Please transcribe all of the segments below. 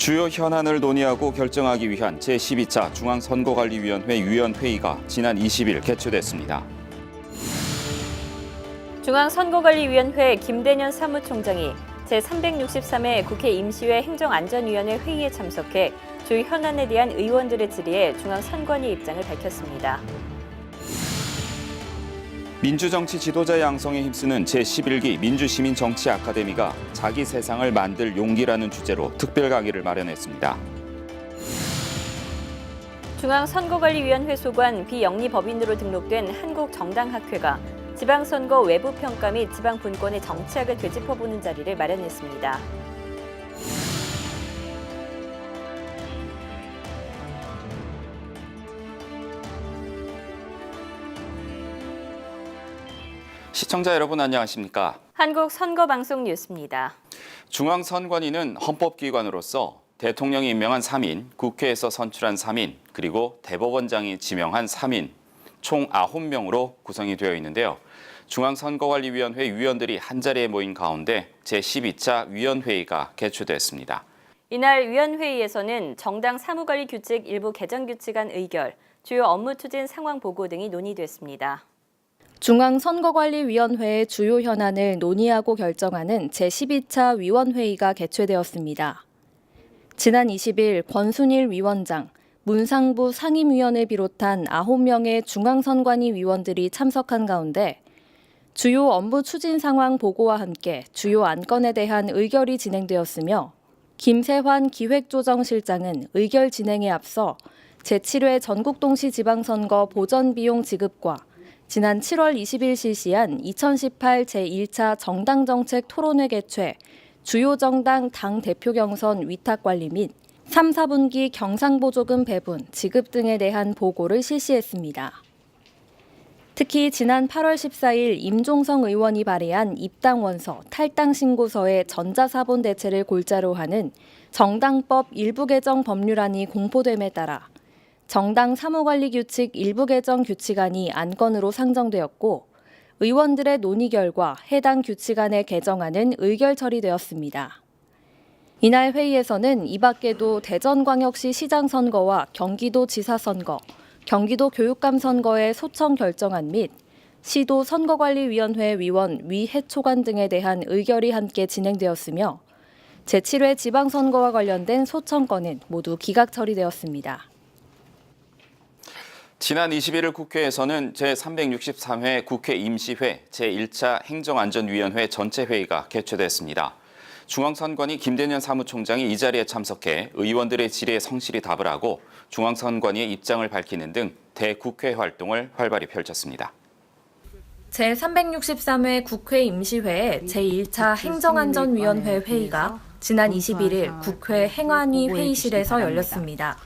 주요 현안을 논의하고 결정하기 위한 제12차 중앙선거관리위원회 위원회의가 지난 20일 개최됐습니다. 중앙선거관리위원회 김대년 사무총장이 제363회 국회 임시회 행정안전위원회 회의에 참석해 주요 현안에 대한 의원들의 질의에 중앙선관위 입장을 밝혔습니다. 민주정치 지도자 양성에 힘쓰는 제11기 민주시민정치 아카데미가 자기 세상을 만들 용기라는 주제로 특별 강의를 마련했습니다. 중앙선거관리위원회 소관 비영리법인으로 등록된 한국정당학회가 지방선거 외부평가 및 지방분권의 정치학을 되짚어보는 자리를 마련했습니다. 시청자 여러분 안녕하십니까? 한국선거방송 뉴스입니다. 중앙선관위는 헌법기관으로서 대통령이 임명한 3인, 국회에서 선출한 3인, 그리고 대법원장이 지명한 3인, 총 9명으로 구성이 되어 있는데요. 중앙선거관리위원회 위원들이 한자리에 모인 가운데 제12차 위원회의가 개최됐습니다. 이날 위원회의에서는 정당 사무관리 규칙 일부 개정 규칙안 의결, 주요 업무 추진 상황 보고 등이 논의됐습니다. 중앙선거관리위원회의 주요 현안을 논의하고 결정하는 제12차 위원회의가 개최되었습니다. 지난 20일 권순일 위원장, 문상부 상임위원을 비롯한 9명의 중앙선관위 위원들이 참석한 가운데 주요 업무 추진 상황 보고와 함께 주요 안건에 대한 의결이 진행되었으며 김세환 기획조정실장은 의결 진행에 앞서 제7회 전국동시 지방선거 보전비용 지급과 지난 7월 20일 실시한 2018 제1차 정당정책 토론회 개최, 주요 정당 당대표 경선 위탁관리 및 3, 4분기 경상보조금 배분, 지급 등에 대한 보고를 실시했습니다. 특히 지난 8월 14일 임종성 의원이 발의한 입당원서, 탈당신고서의 전자사본 대체를 골자로 하는 정당법 일부 개정 법률안이 공포됨에 따라 정당 사무관리 규칙 일부 개정 규칙안이 안건으로 상정되었고 의원들의 논의 결과 해당 규칙안의 개정안은 의결 처리되었습니다. 이날 회의에서는 이 밖에도 대전광역시 시장 선거와 경기도 지사 선거, 경기도 교육감 선거의 소청 결정안 및 시도 선거관리위원회 위원 위해초관 등에 대한 의결이 함께 진행되었으며 제7회 지방선거와 관련된 소청건은 모두 기각 처리되었습니다. 지난 21일 국회에서는 제363회 국회 임시회 제1차 행정안전위원회 전체 회의가 개최됐습니다. 중앙선관위 김대년 사무총장이 이 자리에 참석해 의원들의 질의에 성실히 답을 하고 중앙선관위의 입장을 밝히는 등 대국회 활동을 활발히 펼쳤습니다. 제363회 국회 임시회의 제1차 행정안전위원회 회의가 지난 21일 국회 행안위 회의실에서 열렸습니다.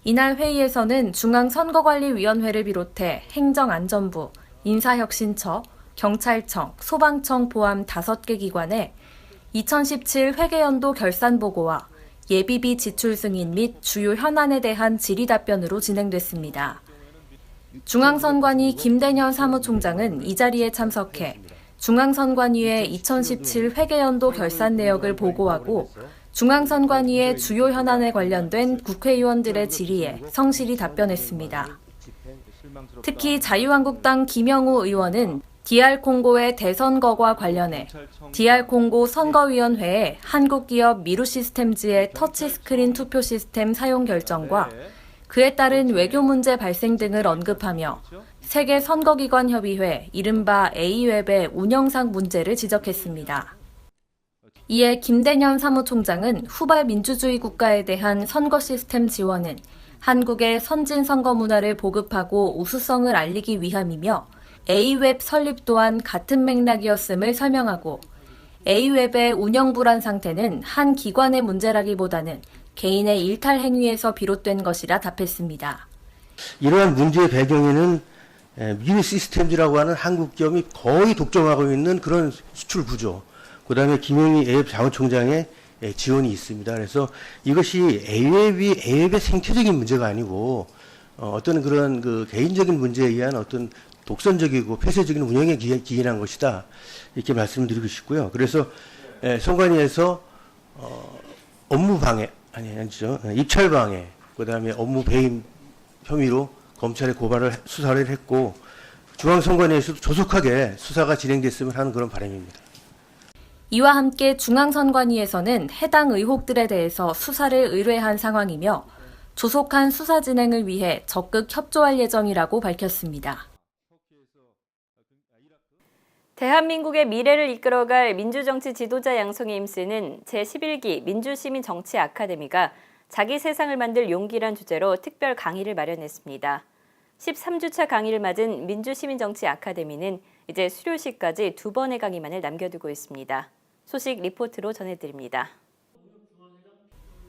이날 회의에서는 중앙선거관리위원회를 비롯해 행정안전부, 인사혁신처, 경찰청, 소방청 포함 5개 기관의 2017 회계연도 결산보고와 예비비 지출 승인 및 주요 현안에 대한 질의답변으로 진행됐습니다. 중앙선관위 김대년 사무총장은 이 자리에 참석해 중앙선관위의 2017 회계연도 결산 내역을 보고하고 중앙선관위의 주요 현안에 관련된 국회의원들의 질의에 성실히 답변했습니다. 특히 자유한국당 김영우 의원은 DR콩고의 대선거과 관련해 DR콩고 선거위원회의 한국기업 미루시스템즈의 터치스크린 투표 시스템 사용 결정과 그에 따른 외교 문제 발생 등을 언급하며 세계선거기관협의회 이른바 A웹의 운영상 문제를 지적했습니다. 이에 김대년 사무총장은 후발 민주주의 국가에 대한 선거 시스템 지원은 한국의 선진 선거 문화를 보급하고 우수성을 알리기 위함이며 A웹 설립 또한 같은 맥락이었음을 설명하고 A웹의 운영 불안 상태는 한 기관의 문제라기보다는 개인의 일탈 행위에서 비롯된 것이라 답했습니다. 이러한 문제의 배경에는 미르 시스템즈라고 하는 한국 기업이 거의 독점하고 있는 그런 수출 구조, 그다음에 김영희 A웹 사무총장의 지원이 있습니다. 그래서 이것이 A웹의 생태적인 문제가 아니고 어떤 그런 그 개인적인 문제에 의한 어떤 독선적이고 폐쇄적인 운영에 기인한 것이다. 이렇게 말씀을 드리고 싶고요. 그래서 선관위에서 업무 방해, 아니죠. 입찰방해, 그다음에 업무 배임 혐의로 검찰에 수사를 했고 중앙선관위에서도 조속하게 수사가 진행됐으면 하는 그런 바람입니다. 이와 함께 중앙선관위에서는 해당 의혹들에 대해서 수사를 의뢰한 상황이며 조속한 수사 진행을 위해 적극 협조할 예정이라고 밝혔습니다. 대한민국의 미래를 이끌어갈 민주정치 지도자 양성에 힘쓰는 제11기 민주시민정치 아카데미가 자기 세상을 만들 용기란 주제로 특별 강의를 마련했습니다. 13주차 강의를 맞은 민주시민정치 아카데미는 이제 수료식까지 2번의 강의만을 남겨두고 있습니다. 소식 리포트로 전해드립니다.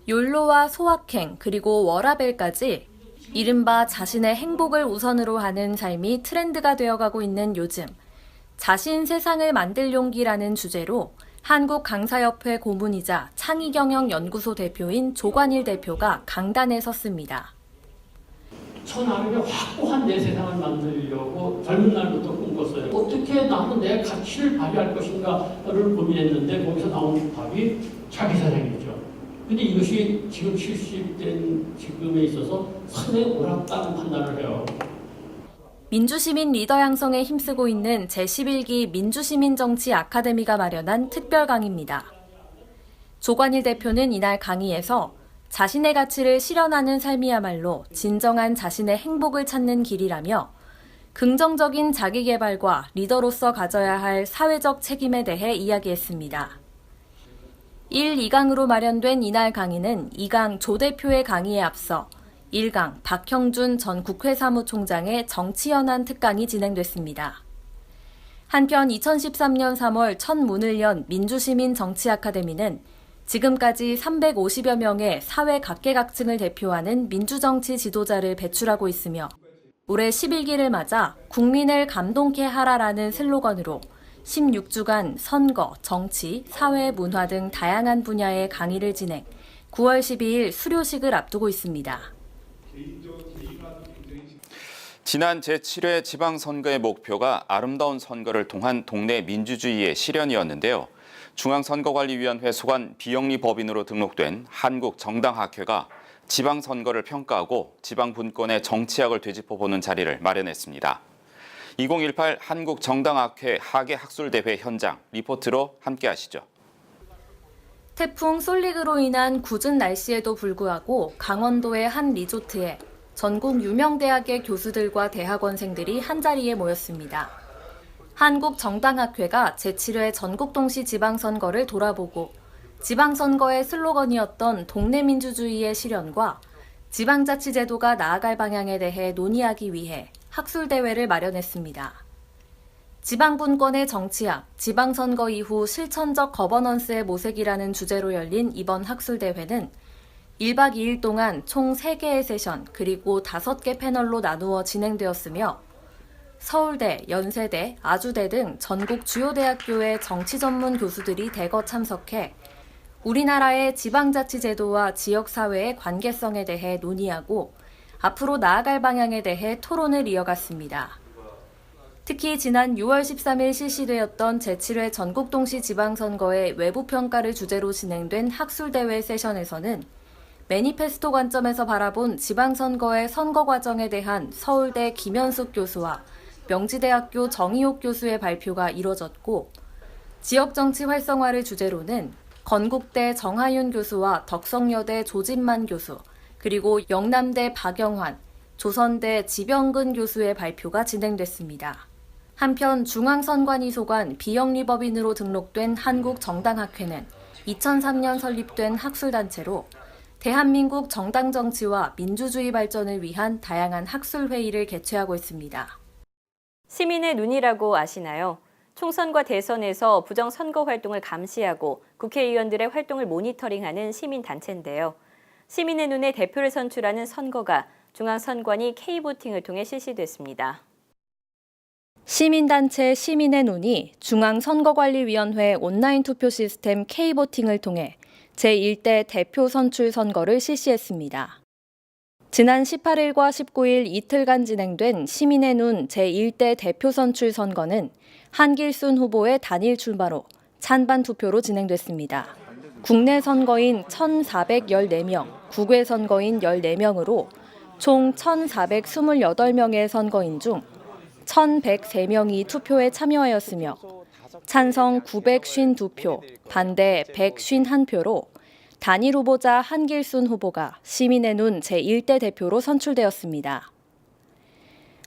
욜로와 소확행 그리고 워라밸까지 이른바 자신의 행복을 우선으로 하는 삶이 트렌드가 되어가고 있는 요즘, 자신 세상을 만들 용기라는 주제로 한국강사협회 고문이자 창의경영연구소 대표인 조관일 대표가 강단에 섰습니다. 저 나름의 확고한 내 세상을 만들려고 젊은 날부터 꿈꿨어요. 어떻게 나는 내 가치를 발휘할 것인가를 고민했는데 거기서 나온 답이 자기 세상이죠. 근데 이것이 지금 70된 지금에 있어서 상당히 옳았다는 판단을 해요. 민주시민 리더 양성에 힘쓰고 있는 제11기 민주시민정치 아카데미가 마련한 특별 강의입니다. 조관일 대표는 이날 강의에서 자신의 가치를 실현하는 삶이야말로 진정한 자신의 행복을 찾는 길이라며 긍정적인 자기개발과 리더로서 가져야 할 사회적 책임에 대해 이야기했습니다. 1, 2강으로 마련된 이날 강의는 2강 조 대표의 강의에 앞서 1강 박형준 전 국회 사무총장의 정치연한 특강이 진행됐습니다. 한편 2013년 3월 첫 문을 연 민주시민정치아카데미는 지금까지 350여 명의 사회 각계각층을 대표하는 민주정치 지도자를 배출하고 있으며 올해 11기를 맞아 국민을 감동케 하라라는 슬로건으로 16주간 선거, 정치, 사회, 문화 등 다양한 분야의 강의를 진행, 9월 12일 수료식을 앞두고 있습니다. 지난 제7회 지방선거의 목표가 아름다운 선거를 통한 동네 민주주의의 실현이었는데요. 중앙선거관리위원회 소관 비영리법인으로 등록된 한국정당학회가 지방선거를 평가하고 지방분권의 정치학을 되짚어보는 자리를 마련했습니다. 2018 한국정당학회 하계학술대회 현장 리포트로 함께하시죠. 태풍 솔릭으로 인한 궂은 날씨에도 불구하고 강원도의 한 리조트에 전국 유명 대학의 교수들과 대학원생들이 한자리에 모였습니다. 한국정당학회가 제7회 전국동시 지방선거를 돌아보고 지방선거의 슬로건이었던 동네 민주주의의 실현과 지방자치제도가 나아갈 방향에 대해 논의하기 위해 학술대회를 마련했습니다. 지방분권의 정치학, 지방선거 이후 실천적 거버넌스의 모색이라는 주제로 열린 이번 학술대회는 1박 2일 동안 총 3개의 세션 그리고 5개 패널로 나누어 진행되었으며 서울대, 연세대, 아주대 등 전국 주요 대학교의 정치 전문 교수들이 대거 참석해 우리나라의 지방자치제도와 지역사회의 관계성에 대해 논의하고 앞으로 나아갈 방향에 대해 토론을 이어갔습니다. 특히 지난 6월 13일 실시되었던 제7회 전국동시 지방선거의 외부평가를 주제로 진행된 학술대회 세션에서는 매니페스토 관점에서 바라본 지방선거의 선거 과정에 대한 서울대 김현숙 교수와 명지대학교 정의옥 교수의 발표가 이뤄졌고 지역정치 활성화를 주제로는 건국대 정하윤 교수와 덕성여대 조진만 교수, 그리고 영남대 박영환, 조선대 지병근 교수의 발표가 진행됐습니다. 한편 중앙선관위 소관 비영리법인으로 등록된 한국정당학회는 2003년 설립된 학술단체로 대한민국 정당 정치와 민주주의 발전을 위한 다양한 학술회의를 개최하고 있습니다. 시민의 눈이라고 아시나요? 총선과 대선에서 부정선거 활동을 감시하고 국회의원들의 활동을 모니터링하는 시민단체인데요. 시민의 눈에 대표를 선출하는 선거가 중앙선관위 K보팅을 통해 실시됐습니다. 시민단체 시민의 눈이 중앙선거관리위원회 온라인 투표 시스템 K보팅을 통해 제1대 대표 선출 선거를 실시했습니다. 지난 18일과 19일 이틀간 진행된 시민의 눈 제1대 대표 선출 선거는 한길순 후보의 단일 출마로 찬반 투표로 진행됐습니다. 국내 선거인 1,414명, 국외 선거인 14명으로 총 1,428명의 선거인 중 1,103명이 투표에 참여하였으며 찬성 952표, 반대 151표로 단일 후보자 한길순 후보가 시민의 눈 제1대 대표로 선출되었습니다.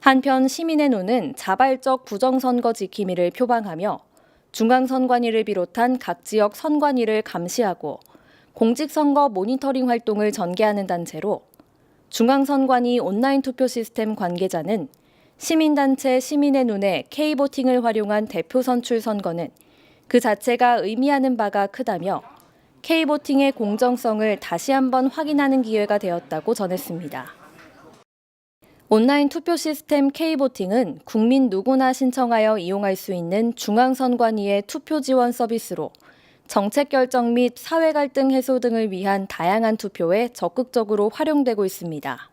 한편 시민의 눈은 자발적 부정선거 지킴이를 표방하며 중앙선관위를 비롯한 각 지역 선관위를 감시하고 공직선거 모니터링 활동을 전개하는 단체로 중앙선관위 온라인 투표 시스템 관계자는 시민단체 시민의 눈의 K보팅을 활용한 대표 선출 선거는 그 자체가 의미하는 바가 크다며 K보팅의 공정성을 다시 한번 확인하는 기회가 되었다고 전했습니다. 온라인 투표 시스템 K보팅은 국민 누구나 신청하여 이용할 수 있는 중앙선관위의 투표 지원 서비스로 정책 결정 및 사회 갈등 해소 등을 위한 다양한 투표에 적극적으로 활용되고 있습니다.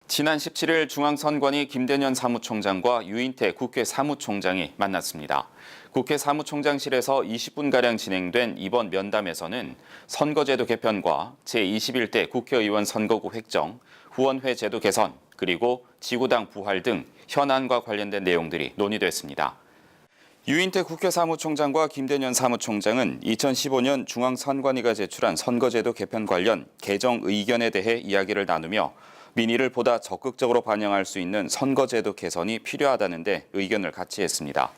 지난 17일 중앙선관위 김대년 사무총장과 유인태 국회 사무총장이 만났습니다. 국회 사무총장실에서 20분가량 진행된 이번 면담에서는 선거제도 개편과 제21대 국회의원 선거구 획정, 후원회 제도 개선, 그리고 지구당 부활 등 현안과 관련된 내용들이 논의됐습니다. 유인태 국회 사무총장과 김대년 사무총장은 2015년 중앙선관위가 제출한 선거제도 개편 관련 개정 의견에 대해 이야기를 나누며 민의를 보다 적극적으로 반영할 수 있는 선거제도 개선이 필요하다는 데 의견을 같이 했습니다.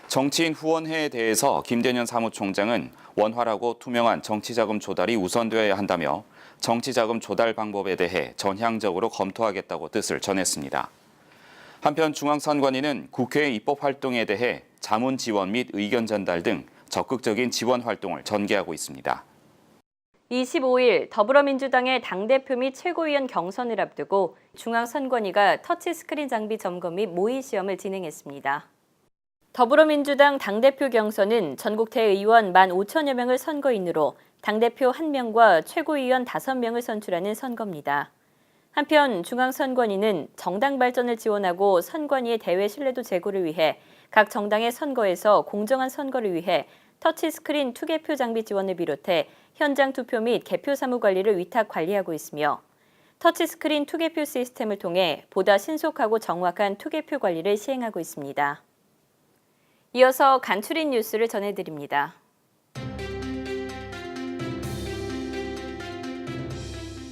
정치인 후원회에 대해서 김대년 사무총장은 원활하고 투명한 정치자금 조달이 우선되어야 한다며 정치자금 조달 방법에 대해 전향적으로 검토하겠다고 뜻을 전했습니다. 한편 중앙선관위는 국회의 입법 활동에 대해 자문 지원 및 의견 전달 등 적극적인 지원 활동을 전개하고 있습니다. 25일 더불어민주당의 당대표 및 최고위원 경선을 앞두고 중앙선관위가 터치스크린 장비 점검 및 모의 시험을 진행했습니다. 더불어민주당 당대표 경선은 전국대 의원 15,000여 명을 선거인으로 당대표 1명과 최고위원 5명을 선출하는 선거입니다. 한편 중앙선관위는 정당 발전을 지원하고 선관위의 대외 신뢰도 제고를 위해 각 정당의 선거에서 공정한 선거를 위해 터치스크린 투개표 장비 지원을 비롯해 현장 투표 및 개표 사무 관리를 위탁 관리하고 있으며 터치스크린 투개표 시스템을 통해 보다 신속하고 정확한 투개표 관리를 시행하고 있습니다. 이어서 간추린 뉴스를 전해드립니다.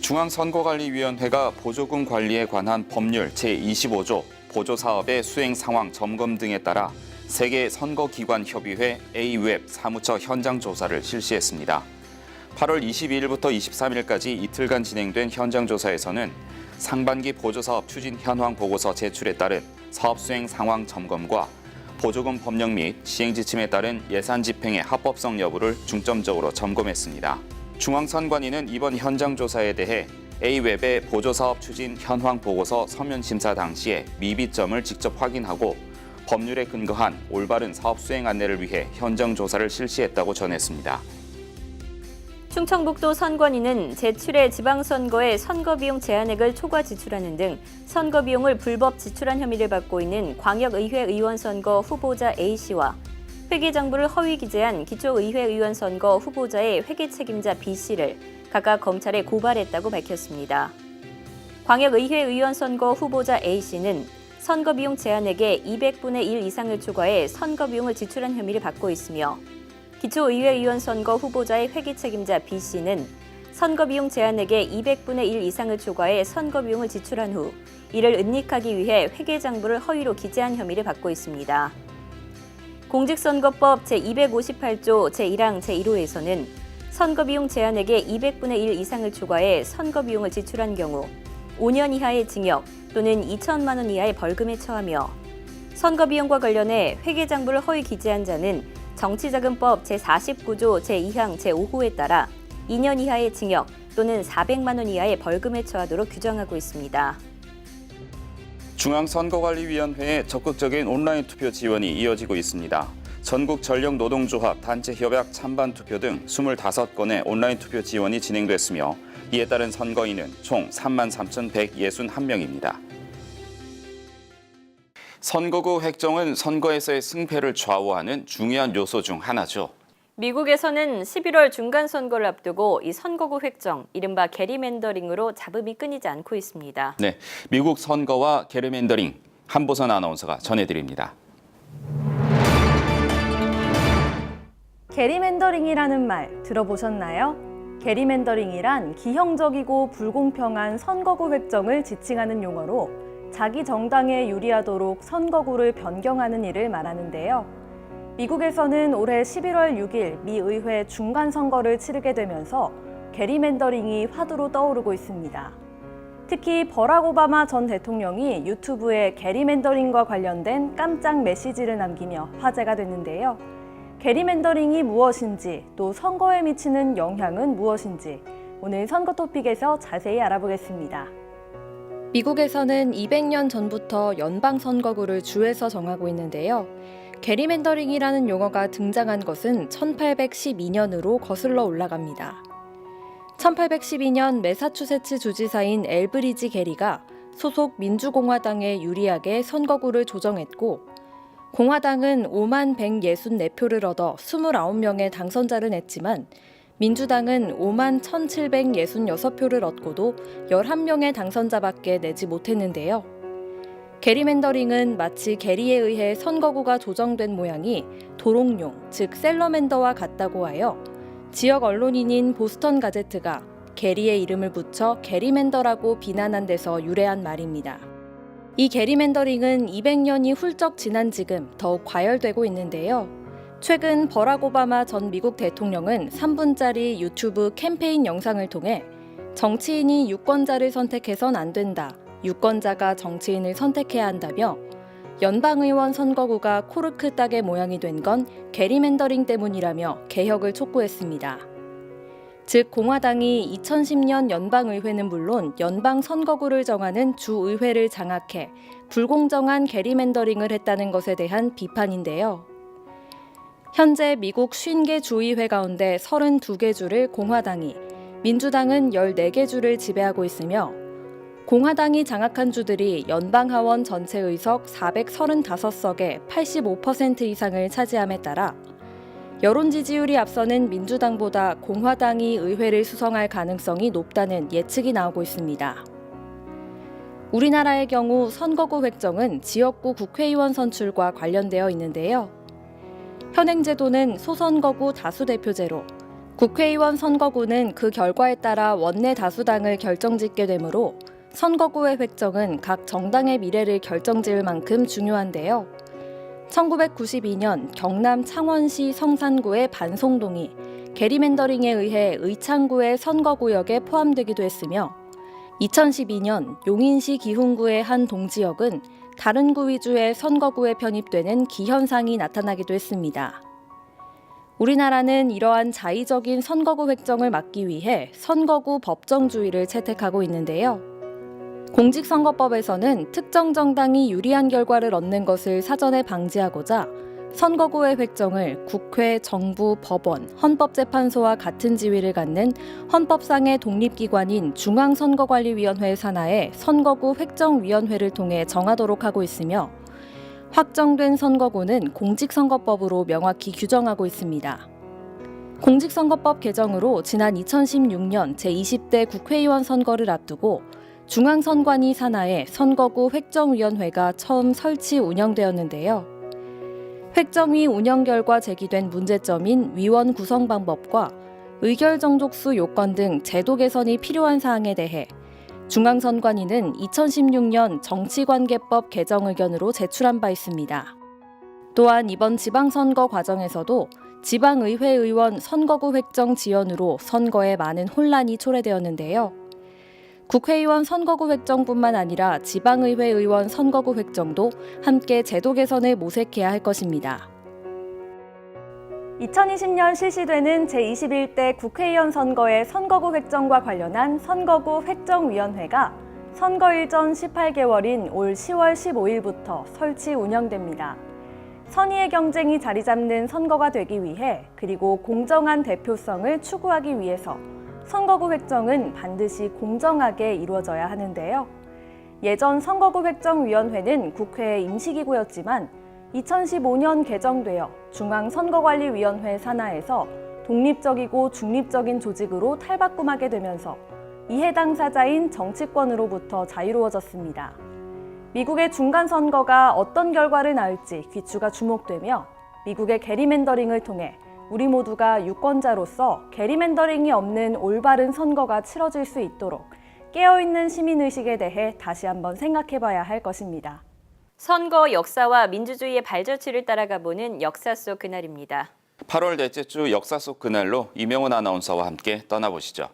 중앙선거관리위원회가 보조금 관리에 관한 법률 제25조 보조사업의 수행 상황 점검 등에 따라 세계 선거기관협의회 AWEB 사무처 현장 조사를 실시했습니다. 8월 22일부터 23일까지 이틀간 진행된 현장 조사에서는 상반기 보조사업 추진 현황 보고서 제출에 따른 사업 수행 상황 점검과 보조금 법령 및 시행 지침에 따른 예산 집행의 합법성 여부를 중점적으로 점검했습니다. 중앙선관위는 이번 현장 조사에 대해 AWEB의 보조사업 추진 현황 보고서 서면 심사 당시에 미비점을 직접 확인하고 법률에 근거한 올바른 사업 수행 안내를 위해 현장 조사를 실시했다고 전했습니다. 충청북도 선관위는 제7회 지방선거에 선거비용 제한액을 초과 지출하는 등 선거비용을 불법 지출한 혐의를 받고 있는 광역의회 의원선거 후보자 A씨와 회계장부를 허위 기재한 기초의회 의원선거 후보자의 회계 책임자 B씨를 각각 검찰에 고발했다고 밝혔습니다. 광역의회 의원선거 후보자 A씨는 선거비용 제한액의 200분의 1 이상을 초과해 선거비용을 지출한 혐의를 받고 있으며 기초의회 의원 선거 후보자의 회계 책임자 B씨는 선거비용 제한액의 200분의 1 이상을 초과해 선거비용을 지출한 후 이를 은닉하기 위해 회계장부를 허위로 기재한 혐의를 받고 있습니다. 공직선거법 제258조 제1항 제1호에서는 선거비용 제한액의 200분의 1 이상을 초과해 선거비용을 지출한 경우 5년 이하의 징역 또는 2천만 원 이하의 벌금에 처하며 선거비용과 관련해 회계장부를 허위 기재한 자는 정치자금법 제49조 제2항 제5호에 따라 2년 이하의 징역 또는 400만 원 이하의 벌금에 처하도록 규정하고 있습니다. 중앙선거관리위원회의 적극적인 온라인 투표 지원이 이어지고 있습니다. 전국 전력노동조합 단체협약 찬반 투표 등 25건의 온라인 투표 지원이 진행됐으며 이에 따른 선거인은 총 33,161명입니다. 선거구 획정은 선거에서의 승패를 좌우하는 중요한 요소 중 하나죠. 미국에서는 11월 중간선거를 앞두고 이 선거구 획정, 이른바 게리맨더링으로 잡음이 끊이지 않고 있습니다. 네, 미국 선거와 게르맨더링, 한보선 아나운서가 전해드립니다. 게리맨더링이라는 말 들어보셨나요? 게리맨더링이란 기형적이고 불공평한 선거구 획정을 지칭하는 용어로 자기 정당에 유리하도록 선거구를 변경하는 일을 말하는데요. 미국에서는 올해 11월 6일 미 의회 중간선거를 치르게 되면서 게리맨더링이 화두로 떠오르고 있습니다. 특히 버락 오바마 전 대통령이 유튜브에 게리맨더링과 관련된 깜짝 메시지를 남기며 화제가 됐는데요. 게리맨더링이 무엇인지, 또 선거에 미치는 영향은 무엇인지 오늘 선거 토픽에서 자세히 알아보겠습니다. 미국에서는 200년 전부터 연방 선거구를 주에서 정하고 있는데요. 게리맨더링이라는 용어가 등장한 것은 1812년으로 거슬러 올라갑니다. 1812년 매사추세츠 주지사인 엘브리지 게리가 소속 민주공화당에 유리하게 선거구를 조정했고, 공화당은 5만 164표를 얻어 29명의 당선자를 냈지만 민주당은 5만 1,766표를 얻고도 11명의 당선자밖에 내지 못했는데요. 게리맨더링은 마치 게리에 의해 선거구가 조정된 모양이 도롱뇽, 즉 셀러맨더와 같다고 하여 지역 언론인인 보스턴 가제트가 게리의 이름을 붙여 게리맨더라고 비난한 데서 유래한 말입니다. 이 게리맨더링은 200년이 훌쩍 지난 지금 더욱 과열되고 있는데요. 최근 버락 오바마 전 미국 대통령은 3분짜리 유튜브 캠페인 영상을 통해 정치인이 유권자를 선택해선 안 된다, 유권자가 정치인을 선택해야 한다며 연방의원 선거구가 코르크 딱의 모양이 된 건 게리맨더링 때문이라며 개혁을 촉구했습니다. 즉 공화당이 2010년 연방의회는 물론 연방 선거구를 정하는 주의회를 장악해 불공정한 게리맨더링을 했다는 것에 대한 비판인데요. 현재 미국 50개 주의회 가운데 32개 주를 공화당이, 민주당은 14개 주를 지배하고 있으며 공화당이 장악한 주들이 연방하원 전체 의석 435석의 85% 이상을 차지함에 따라 여론 지지율이 앞서는 민주당보다 공화당이 의회를 수성할 가능성이 높다는 예측이 나오고 있습니다. 우리나라의 경우 선거구 획정은 지역구 국회의원 선출과 관련되어 있는데요. 현행 제도는 소선거구 다수대표제로 국회의원 선거구는 그 결과에 따라 원내 다수당을 결정짓게 되므로 선거구의 획정은 각 정당의 미래를 결정지을 만큼 중요한데요. 1992년 경남 창원시 성산구의 반송동이 게리맨더링에 의해 의창구의 선거구역에 포함되기도 했으며 2012년 용인시 기흥구의 한 동지역은 다른 구 위주의 선거구에 편입되는 기현상이 나타나기도 했습니다. 우리나라는 이러한 자의적인 선거구 획정을 막기 위해 선거구 법정주의를 채택하고 있는데요. 공직선거법에서는 특정 정당이 유리한 결과를 얻는 것을 사전에 방지하고자 선거구의 획정을 국회, 정부, 법원, 헌법재판소와 같은 지위를 갖는 헌법상의 독립기관인 중앙선거관리위원회 산하의 선거구 획정위원회를 통해 정하도록 하고 있으며 확정된 선거구는 공직선거법으로 명확히 규정하고 있습니다. 공직선거법 개정으로 지난 2016년 제20대 국회의원 선거를 앞두고 중앙선관위 산하의 선거구 획정위원회가 처음 설치 운영되었는데요. 획정위 운영 결과 제기된 문제점인 위원 구성 방법과 의결 정족수 요건 등 제도 개선이 필요한 사항에 대해 중앙선관위는 2016년 정치관계법 개정 의견으로 제출한 바 있습니다. 또한 이번 지방선거 과정에서도 지방의회 의원 선거구 획정 지연으로 선거에 많은 혼란이 초래되었는데요. 국회의원 선거구 획정뿐만 아니라 지방의회 의원 선거구 획정도 함께 제도 개선을 모색해야 할 것입니다. 2020년 실시되는 제21대 국회의원 선거의 선거구 획정과 관련한 선거구 획정위원회가 선거일 전 18개월인 올 10월 15일부터 설치 운영됩니다. 선의의 경쟁이 자리 잡는 선거가 되기 위해 그리고 공정한 대표성을 추구하기 위해서 선거구 획정은 반드시 공정하게 이루어져야 하는데요. 예전 선거구 획정위원회는 국회의 임시기구였지만 2015년 개정되어 중앙선거관리위원회 산하에서 독립적이고 중립적인 조직으로 탈바꿈하게 되면서 이해 당사자인 정치권으로부터 자유로워졌습니다. 미국의 중간선거가 어떤 결과를 낳을지 귀추가 주목되며 미국의 게리맨더링을 통해 우리 모두가 유권자로서 게리맨더링이 없는 올바른 선거가 치러질 수 있도록 깨어있는 시민의식에 대해 다시 한번 생각해봐야 할 것입니다. 선거 역사와 민주주의의 발자취를 따라가 보는 역사 속 그날입니다. 8월 넷째 주 역사 속 그날로 이명훈 아나운서와 함께 떠나보시죠.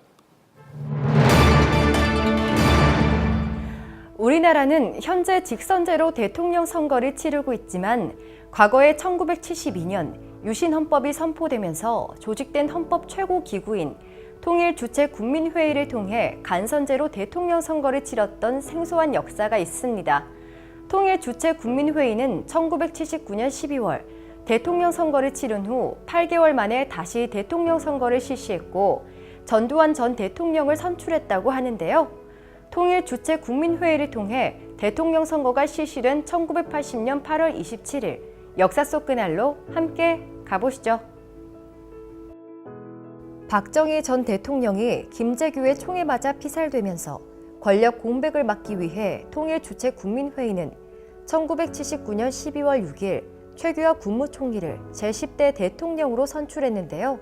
우리나라는 현재 직선제로 대통령 선거를 치르고 있지만 과거에 1972년 유신헌법이 선포되면서 조직된 헌법 최고 기구인 통일주체국민회의를 통해 간선제로 대통령 선거를 치렀던 생소한 역사가 있습니다. 통일주체국민회의는 1979년 12월 대통령 선거를 치른 후 8개월 만에 다시 대통령 선거를 실시했고 전두환 전 대통령을 선출했다고 하는데요. 통일주체국민회의를 통해 대통령 선거가 실시된 1980년 8월 27일 역사 속 그날로 함께 가보시죠. 박정희 전 대통령이 김재규의 총에 맞아 피살되면서 권력 공백을 막기 위해 통일주체국민회의는 1979년 12월 6일 최규하 국무총리를 제10대 대통령으로 선출했는데요.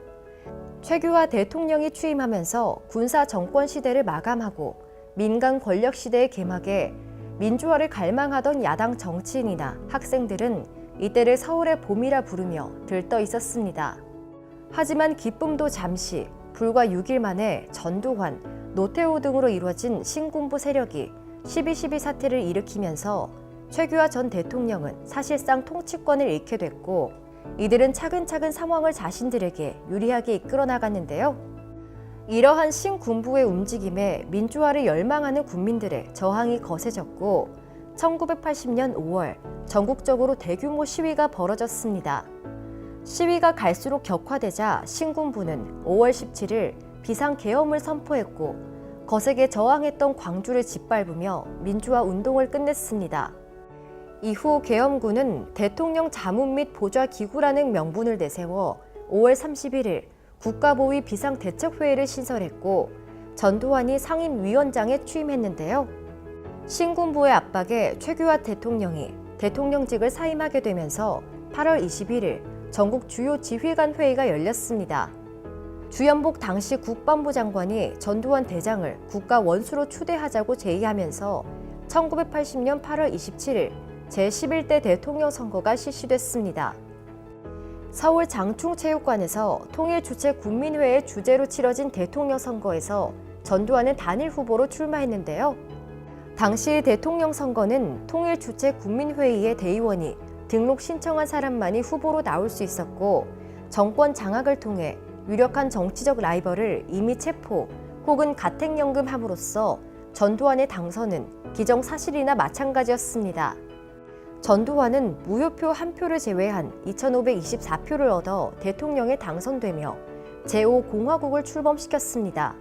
최규하 대통령이 취임하면서 군사 정권 시대를 마감하고 민간 권력 시대의 개막에 민주화를 갈망하던 야당 정치인이나 학생들은 이때를 서울의 봄이라 부르며 들떠 있었습니다. 하지만 기쁨도 잠시, 불과 6일 만에 전두환, 노태우 등으로 이루어진 신군부 세력이 12.12 사태를 일으키면서 최규하 전 대통령은 사실상 통치권을 잃게 됐고 이들은 차근차근 상황을 자신들에게 유리하게 이끌어 나갔는데요. 이러한 신군부의 움직임에 민주화를 열망하는 국민들의 저항이 거세졌고 1980년 5월 전국적으로 대규모 시위가 벌어졌습니다. 시위가 갈수록 격화되자 신군부는 5월 17일 비상계엄을 선포했고 거세게 저항했던 광주를 짓밟으며 민주화 운동을 끝냈습니다. 이후 계엄군은 대통령 자문 및 보좌기구라는 명분을 내세워 5월 31일 국가보위 비상대책회의를 신설했고 전두환이 상임위원장에 취임했는데요. 신군부의 압박에 최규하 대통령이 대통령직을 사임하게 되면서 8월 21일 전국 주요 지휘관 회의가 열렸습니다. 주연복 당시 국방부 장관이 전두환 대장을 국가 원수로 추대하자고 제의하면서 1980년 8월 27일 제11대 대통령 선거가 실시됐습니다. 서울 장충체육관에서 통일주체국민회의 주재로 치러진 대통령 선거에서 전두환은 단일 후보로 출마했는데요. 당시 대통령 선거는 통일주체국민회의의 대의원이 등록 신청한 사람만이 후보로 나올 수 있었고 정권 장악을 통해 유력한 정치적 라이벌을 이미 체포 혹은 가택연금함으로써 전두환의 당선은 기정사실이나 마찬가지였습니다. 전두환은 무효표 1표를 제외한 2,524표를 얻어 대통령에 당선되며 제5공화국을 출범시켰습니다.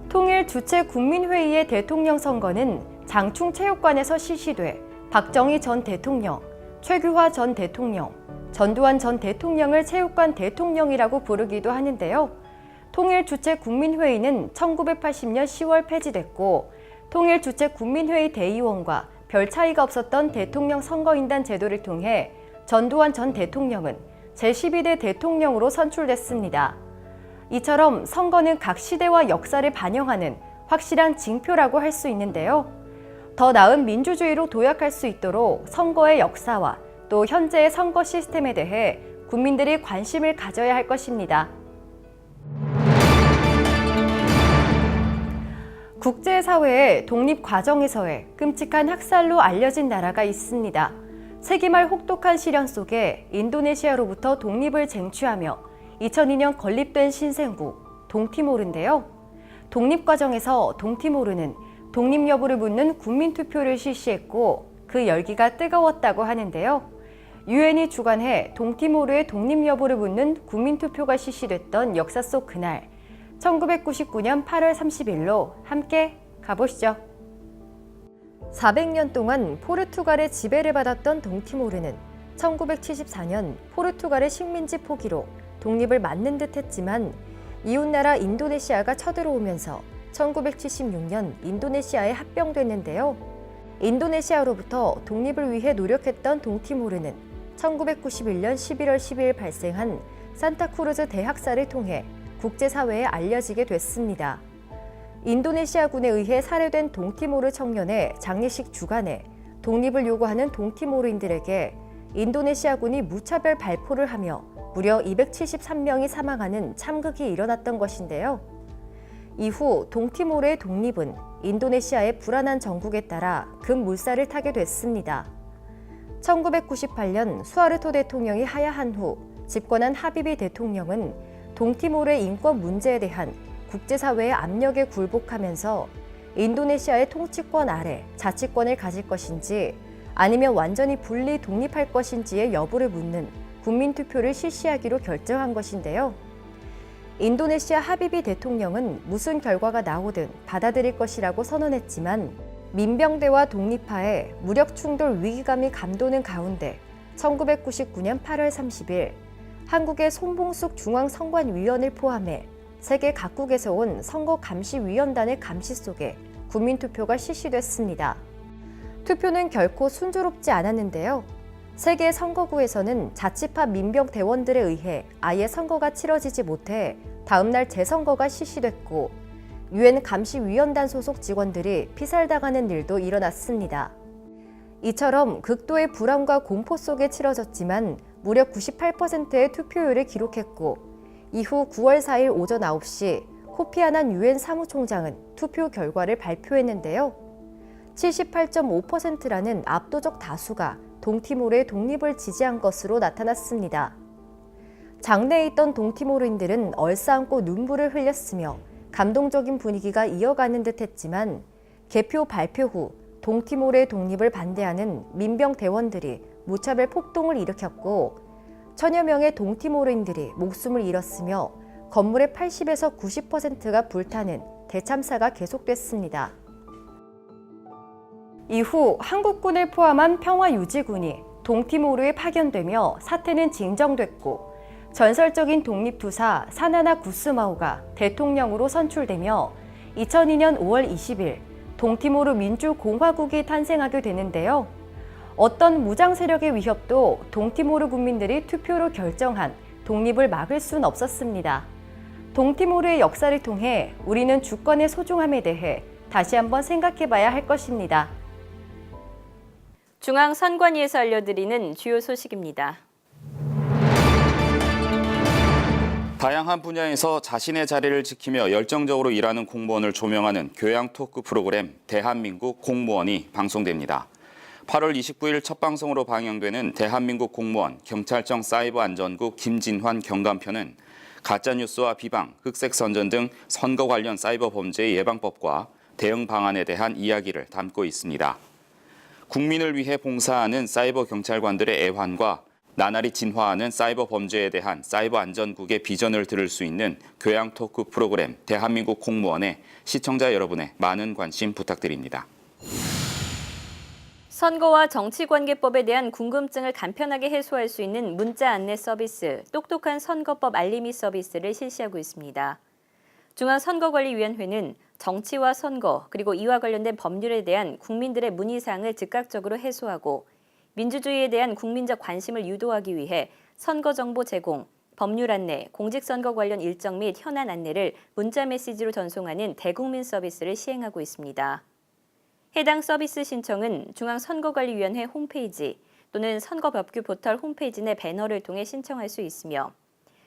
통일주체국민회의의 대통령 선거는 장충체육관에서 실시돼 박정희 전 대통령, 최규하 전 대통령, 전두환 전 대통령을 체육관 대통령이라고 부르기도 하는데요. 통일주체국민회의는 1980년 10월 폐지됐고 통일주체국민회의 대의원과 별 차이가 없었던 대통령 선거인단 제도를 통해 전두환 전 대통령은 제12대 대통령으로 선출됐습니다. 이처럼 선거는 각 시대와 역사를 반영하는 확실한 징표라고 할 수 있는데요. 더 나은 민주주의로 도약할 수 있도록 선거의 역사와 또 현재의 선거 시스템에 대해 국민들이 관심을 가져야 할 것입니다. 국제사회의 독립과정에서의 끔찍한 학살로 알려진 나라가 있습니다. 세기말 혹독한 시련 속에 인도네시아로부터 독립을 쟁취하며 2002년 건립된 신생국 동티모르인데요. 독립과정에서 동티모르는 독립 여부를 묻는 국민투표를 실시했고 그 열기가 뜨거웠다고 하는데요. 유엔이 주관해 동티모르의 독립 여부를 묻는 국민투표가 실시됐던 역사 속 그날 1999년 8월 30일로 함께 가보시죠. 400년 동안 포르투갈의 지배를 받았던 동티모르는 1974년 포르투갈의 식민지 포기로 독립을 맞는 듯 했지만 이웃나라 인도네시아가 쳐들어오면서 1976년 인도네시아에 합병됐는데요. 인도네시아로부터 독립을 위해 노력했던 동티모르는 1991년 11월 12일 발생한 산타크루즈 대학살을 통해 국제사회에 알려지게 됐습니다. 인도네시아군에 의해 살해된 동티모르 청년의 장례식 주간에 독립을 요구하는 동티모르인들에게 인도네시아군이 무차별 발포를 하며 무려 273명이 사망하는 참극이 일어났던 것인데요. 이후 동티모르의 독립은 인도네시아의 불안한 정국에 따라 급물살을 타게 됐습니다. 1998년 수하르토 대통령이 하야한 후 집권한 하비비 대통령은 동티모르의 인권 문제에 대한 국제사회의 압력에 굴복하면서 인도네시아의 통치권 아래 자치권을 가질 것인지 아니면 완전히 분리 독립할 것인지의 여부를 묻는 국민투표를 실시하기로 결정한 것인데요. 인도네시아 하비비 대통령은 무슨 결과가 나오든 받아들일 것이라고 선언했지만 민병대와 독립파의 무력 충돌 위기감이 감도는 가운데 1999년 8월 30일 한국의 송봉숙 중앙선관위원을 포함해 세계 각국에서 온 선거감시위원단의 감시 속에 국민투표가 실시됐습니다. 투표는 결코 순조롭지 않았는데요. 세계 선거구에서는 자치파 민병 대원들에 의해 아예 선거가 치러지지 못해 다음날 재선거가 실시됐고 유엔 감시위원단 소속 직원들이 피살당하는 일도 일어났습니다. 이처럼 극도의 불안과 공포 속에 치러졌지만 무려 98%의 투표율을 기록했고 이후 9월 4일 오전 9시 코피아난 유엔 사무총장은 투표 결과를 발표했는데요. 78.5%라는 압도적 다수가 동티모르의 독립을 지지한 것으로 나타났습니다. 장내에 있던 동티모르인들은 얼싸안고 눈물을 흘렸으며 감동적인 분위기가 이어가는 듯 했지만 개표 발표 후 동티모르의 독립을 반대하는 민병 대원들이 무차별 폭동을 일으켰고 천여 명의 동티모르인들이 목숨을 잃었으며 건물의 80에서 90%가 불타는 대참사가 계속됐습니다. 이후 한국군을 포함한 평화유지군이 동티모르에 파견되며 사태는 진정됐고 전설적인 독립투사 사나나 구스마오가 대통령으로 선출되며 2002년 5월 20일 동티모르 민주공화국이 탄생하게 되는데요. 어떤 무장 세력의 위협도 동티모르 국민들이 투표로 결정한 독립을 막을 수는 없었습니다. 동티모르의 역사를 통해 우리는 주권의 소중함에 대해 다시 한번 생각해봐야 할 것입니다. 중앙선관위에서 알려드리는 주요 소식입니다. 다양한 분야에서 자신의 자리를 지키며 열정적으로 일하는 공무원을 조명하는 교양 토크 프로그램 대한민국 공무원이 방송됩니다. 8월 29일 첫 방송으로 방영되는 대한민국 공무원 경찰청 사이버안전국 김진환 경감편은 가짜뉴스와 비방, 흑색선전 등 선거 관련 사이버 범죄의 예방법과 대응 방안에 대한 이야기를 담고 있습니다. 국민을 위해 봉사하는 사이버 경찰관들의 애환과 나날이 진화하는 사이버 범죄에 대한 사이버 안전국의 비전을 들을 수 있는 교양 토크 프로그램 대한민국 공무원에 시청자 여러분의 많은 관심 부탁드립니다. 선거와 정치관계법에 대한 궁금증을 간편하게 해소할 수 있는 문자 안내 서비스, 똑똑한 선거법 알림이 서비스를 실시하고 있습니다. 중앙선거관리위원회는 정치와 선거, 그리고 이와 관련된 법률에 대한 국민들의 문의사항을 즉각적으로 해소하고 민주주의에 대한 국민적 관심을 유도하기 위해 선거 정보 제공, 법률 안내, 공직선거 관련 일정 및 현안 안내를 문자 메시지로 전송하는 대국민 서비스를 시행하고 있습니다. 해당 서비스 신청은 중앙선거관리위원회 홈페이지 또는 선거법규 포털 홈페이지 내 배너를 통해 신청할 수 있으며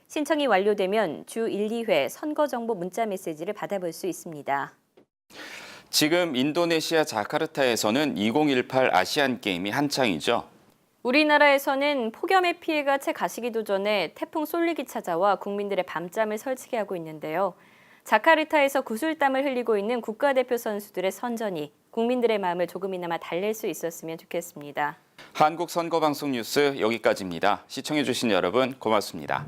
신청이 완료되면 주 1, 2회 선거정보 문자 메시지를 받아볼 수 있습니다. 지금 인도네시아 자카르타에서는 2018 아시안게임이 한창이죠. 우리나라에서는 폭염의 피해가 채 가시기도 전에 태풍 쏠릭이 찾아와 국민들의 밤잠을 설치게 하고 있는데요. 자카르타에서 구슬땀을 흘리고 있는 국가대표 선수들의 선전이 국민들의 마음을 조금이나마 달랠 수 있었으면 좋겠습니다. 한국 선거방송 뉴스 여기까지입니다. 시청해주신 여러분 고맙습니다.